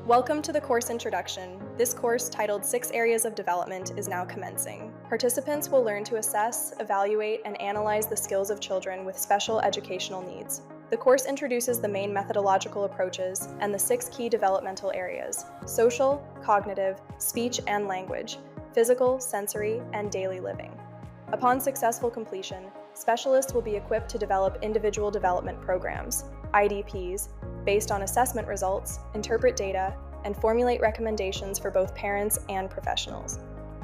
Welcome to the course introduction. This course, titled 6 Areas of Development, is now commencing. Participants will learn to assess, evaluate, and analyze the skills of children with special educational needs. The course introduces the main methodological approaches and the 6 key developmental areas: social, cognitive, speech and language, physical, sensory, and daily living. Upon successful completion, specialists will be equipped to develop individual development programs, IDPs, based on assessment results, interpret data, and formulate recommendations for both parents and professionals.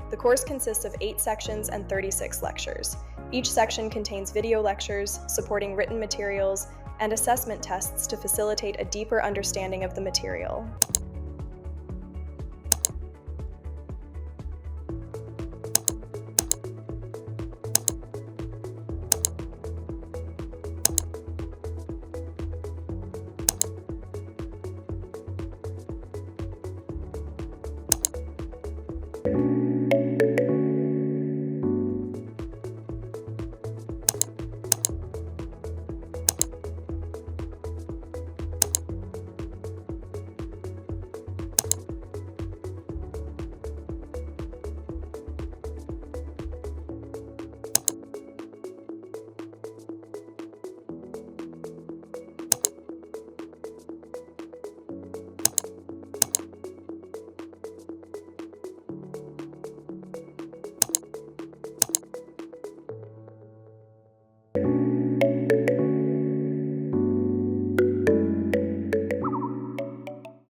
The course consists of 8 sections and 36 lectures. Each section contains video lectures, supporting written materials, and assessment tests to facilitate a deeper understanding of the material.